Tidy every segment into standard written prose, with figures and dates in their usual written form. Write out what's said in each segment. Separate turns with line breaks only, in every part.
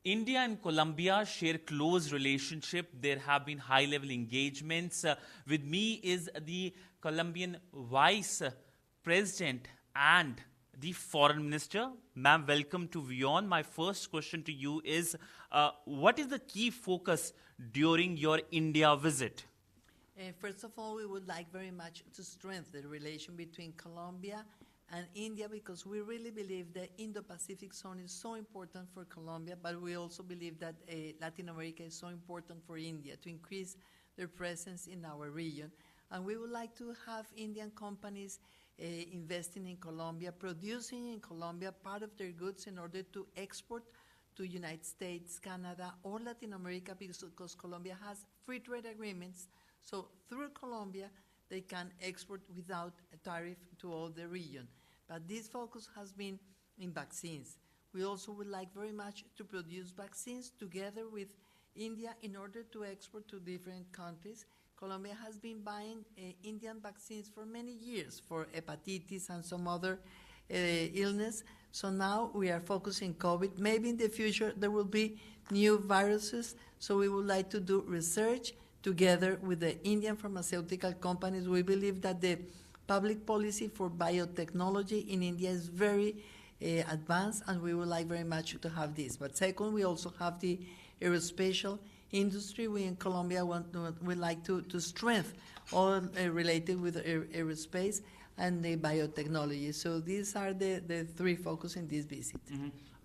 India and Colombia share close relationship. There have been high-level engagements. With me is the Colombian Vice President and the Foreign Minister. Ma'am, welcome to WION. My first question to you is, what is the key focus during your India visit?
First of all, we would like very much to strengthen the relation between Colombia and India because we really believe the Indo-Pacific zone is so important for Colombia, but we also believe that Latin America is so important for India to increase their presence in our region. And we would like to have Indian companies investing in Colombia, producing in Colombia part of their goods in order to export to United States, Canada, or Latin America because Colombia has free trade agreements. So through Colombia, they can export without a tariff to all the region. But this focus has been in vaccines. We also would like very much to produce vaccines together with India in order to export to different countries. Colombia has been buying Indian vaccines for many years for hepatitis and some other illness. So now we are focusing COVID. Maybe in the future there will be new viruses. So we would like to do research together with the Indian pharmaceutical companies. We believe that the public policy for biotechnology in India is very advanced, and we would like very much to have this. But second, we also have the aerospatial industry. We in Colombia would like to strengthen all related with aerospace and the biotechnology. So these are the three focus in this visit.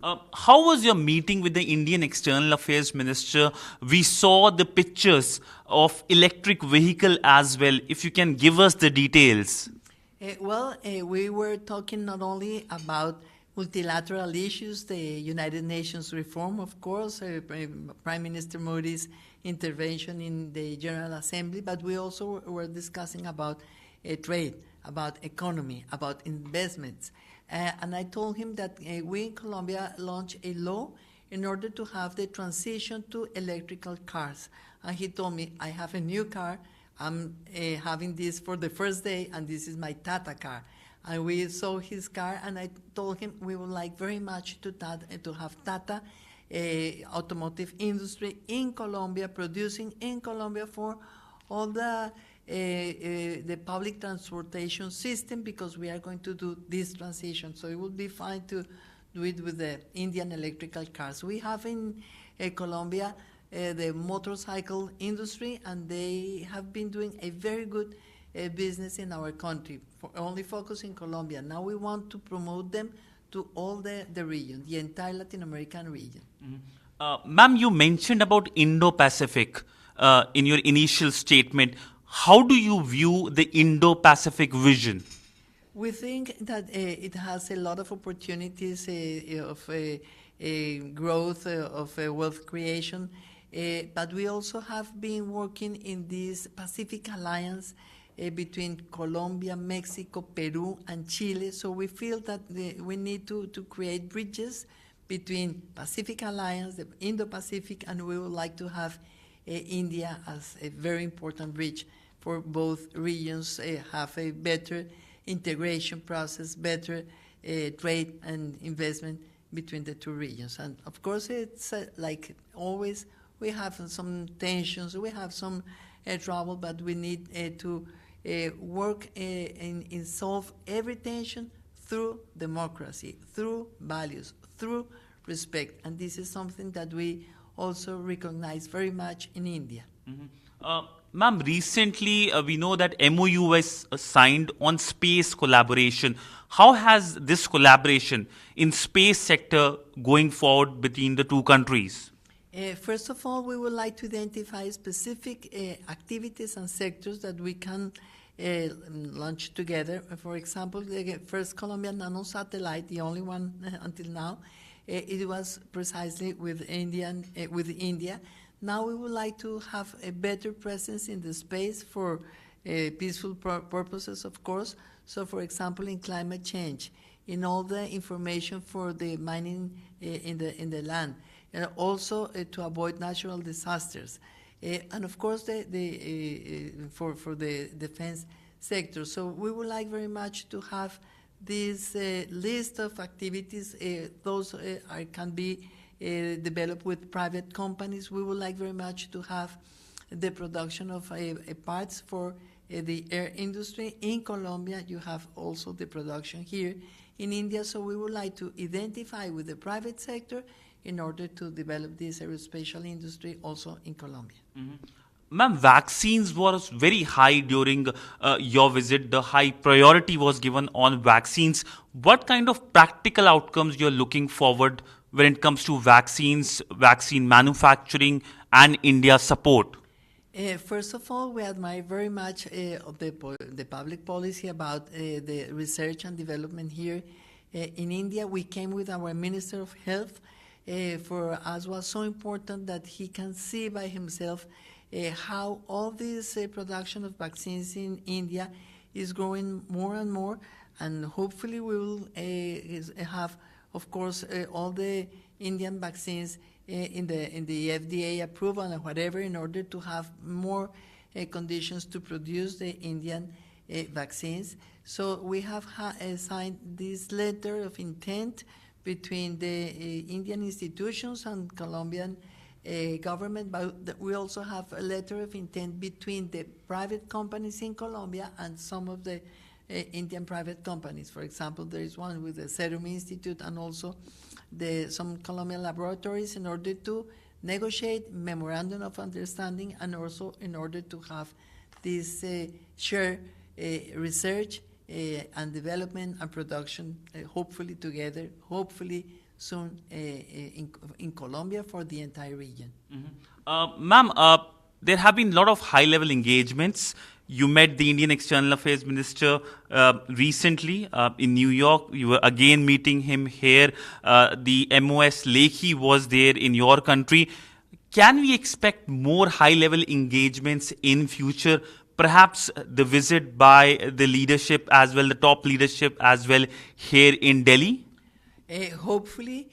How was your meeting with the Indian External Affairs Minister? We saw the pictures of electric vehicle as well. If you can give us the details.
We were talking not only about multilateral issues, the United Nations reform, of course, Prime Minister Modi's intervention in the General Assembly, but we also were discussing about trade, about economy, about investments. And I told him that we in Colombia launched a law in order to have the transition to electrical cars. And he told me, I have a new car, I'm having this for the first day, and this is my Tata car. And we saw his car, and I told him we would like very much to have Tata automotive industry in Colombia, producing in Colombia for all the public transportation system, because we are going to do this transition. So it would be fine to do it with the Indian electrical cars. We have in Colombia the motorcycle industry, and they have been doing a very good business in our country, only focus in Colombia. Now we want to promote them to all the region, the entire Latin American region.
Ma'am, you mentioned about Indo-Pacific in your initial statement. How do you view the Indo-Pacific vision?
We think that it has a lot of opportunities of growth, of wealth creation, but we also have been working in this Pacific Alliance between Colombia, Mexico, Peru, and Chile. So we feel that we need to create bridges between Pacific Alliance, the Indo-Pacific, and we would like to have India as a very important bridge for both regions, have a better integration process, better trade and investment between the two regions. And of course, it's like always, we have some tensions, we have some trouble, but we need to work in solve every tension through democracy, through values, through respect. And this is something that we also recognize very much in India.
Ma'am, recently we know that MOU was signed on space collaboration. How has this collaboration in space sector going forward between the two countries?
First of all, we would like to identify specific activities and sectors that we can launch together. For example, the first Colombian nanosatellite, the only one until now, it was precisely with India. Now we would like to have a better presence in the space for peaceful purposes, of course. So, for example, in climate change, in all the information for the mining in the land, and also to avoid natural disasters, and of course for the defense sector. So we would like very much to have this list of activities. Those can be develop with private companies. We would like very much to have the production of parts for the air industry. In Colombia, you have also the production here in India, so we would like to identify with the private sector in order to develop this aerospatial industry also in Colombia.
Ma'am, vaccines was very high during your visit. The high priority was given on vaccines. What kind of practical outcomes you're looking forward when it comes to vaccines, vaccine manufacturing, and India support?
First of all, we admire very much the public policy about the research and development here in India. We came with our Minister of Health. For us was so important that he can see by himself how all this production of vaccines in India is growing more and more, and hopefully we will have, of course, all the Indian vaccines in the FDA approval and whatever, in order to have more conditions to produce the Indian vaccines. So we have signed this letter of intent between the Indian institutions and Colombian government, but we also have a letter of intent between the private companies in Colombia and some of the Indian private companies. For example, there is one with the Serum Institute and also some Colombian laboratories, in order to negotiate memorandum of understanding, and also in order to have this share research and development and production, hopefully together, hopefully soon in Colombia for the entire region.
Ma'am, there have been a lot of high-level engagements. You met the Indian External Affairs Minister recently in New York. You were again meeting him here. The MOS Lekhi was there in your country. Can we expect more high-level engagements in future? Perhaps the visit by the leadership as well, the top leadership as well here in Delhi?
Hopefully,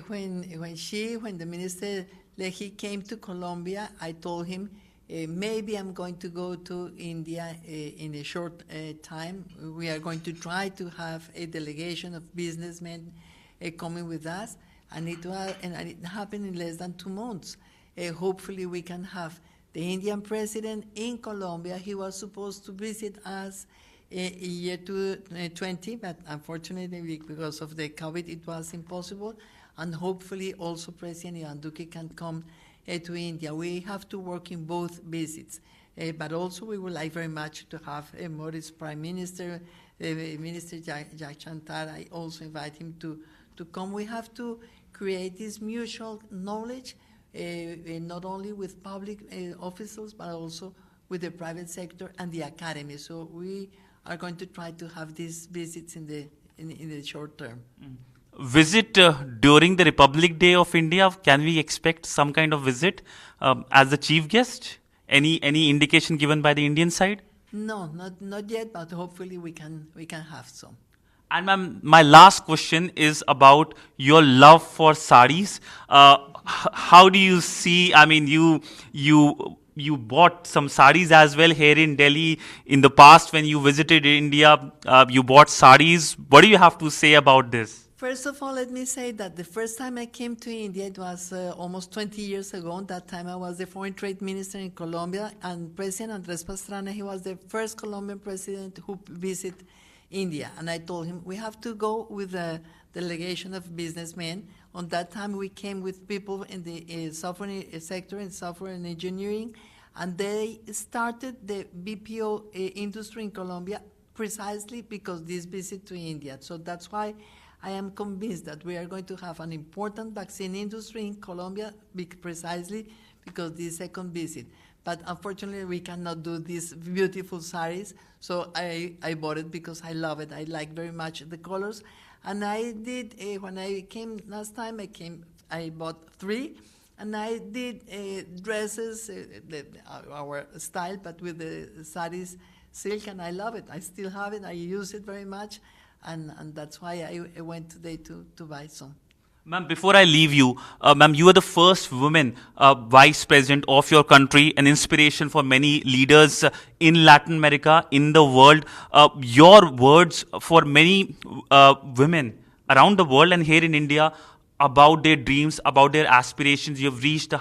when the Minister Lekhi came to Colombia, I told him, maybe I'm going to go to India in a short time. We are going to try to have a delegation of businessmen coming with us, and it happened in less than 2 months. Hopefully we can have the Indian president in Colombia. He was supposed to visit us in year 2020, but unfortunately because of the COVID it was impossible, and hopefully also President Ivan Duque can come to India. We have to work in both visits, but also we would like very much to have Modi's Prime Minister, Minister Jayashankar. I also invite him to come. We have to create this mutual knowledge, not only with public officials, but also with the private sector and the academy. So we are going to try to have these visits in the short term.
Visit during the Republic Day of India? Can we expect some kind of visit as the chief guest? Any indication given by the Indian side?
No, not yet, but hopefully we can have some.
And ma'am, my last question is about your love for saris. How do you see? I mean, you bought some saris as well here in Delhi. In the past, when you visited India, you bought saris. What do you have to say about this?
First of all, let me say that the first time I came to India, it was almost 20 years ago. At that time, I was the foreign trade minister in Colombia, and President Andrés Pastrana, he was the first Colombian president who visited India. And I told him, we have to go with a delegation of businessmen. On that time, we came with people in the software sector, in software and engineering, and they started the BPO industry in Colombia precisely because this visit to India. So that's why I am convinced that we are going to have an important vaccine industry in Colombia precisely because this second visit. But unfortunately, we cannot do these beautiful saris, so I bought it because I love it. I like very much the colors. And I did, when I came last time, I bought 3, and I did dresses, our style, but with the saris silk, and I love it. I still have it. I use it very much. And that's why I went today to buy some.
Ma'am, before I leave you, ma'am, you are the first woman vice president of your country, an inspiration for many leaders in Latin America, in the world. Your words for many women around the world and here in India about their dreams, about their aspirations? You've reached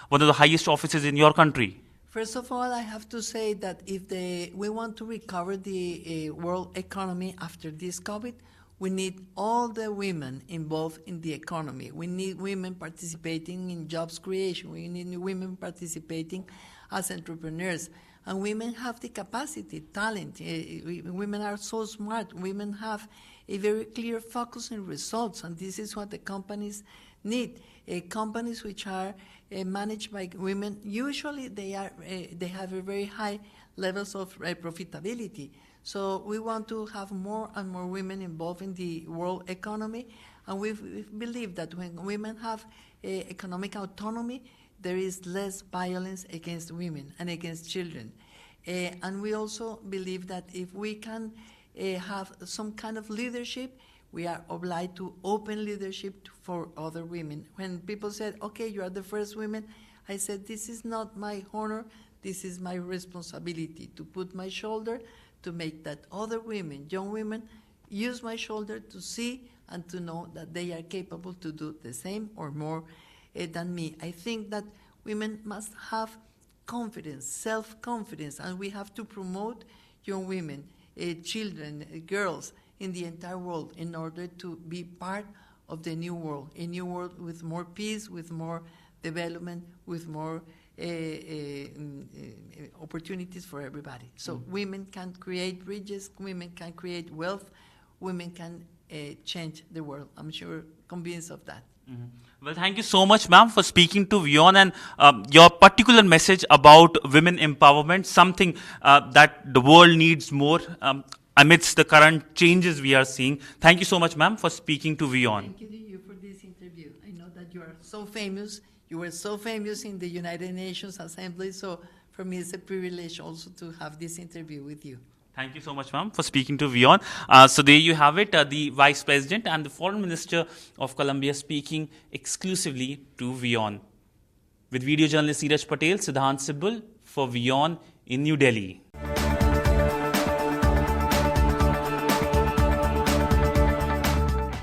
one of the highest offices in your country.
First of all, I have to say that if we want to recover the world economy after this COVID, we need all the women involved in the economy. We need women participating in jobs creation. We need women participating as entrepreneurs. And women have the capacity, talent. Women are so smart. Women have a very clear focus in results, and this is what the companies need. Companies which are managed by women, usually they have a very high levels of profitability. So we want to have more and more women involved in the world economy, and we believe that when women have economic autonomy, there is less violence against women and against children. And we also believe that if we can have some kind of leadership, we are obliged to open leadership for other women. When people said, okay, you are the first women, I said, this is not my honor, this is my responsibility to put my shoulder to make that other women, young women, use my shoulder to see and to know that they are capable to do the same or more than me. I think that women must have confidence, self-confidence, and we have to promote young women, children, girls in the entire world in order to be part of the new world, a new world with more peace, with more development, with more opportunities for everybody. So women can create bridges, women can create wealth, women can change the world. I'm sure, convinced of that.
Well, thank you so much, ma'am, for speaking to WION and your particular message about women empowerment, something that the world needs more amidst the current changes we are seeing. Thank you so much, ma'am, for speaking to WION.
Thank you to you for this interview. I know that you are so famous. You were so famous in the United Nations Assembly, so for me it's a privilege also to have this interview with you.
Thank you so much, ma'am, for speaking to WION. So there you have it, the Vice President and the Foreign Minister of Colombia speaking exclusively to WION. With video journalist Neeraj Patel, Siddhant Sibbal for WION in New Delhi.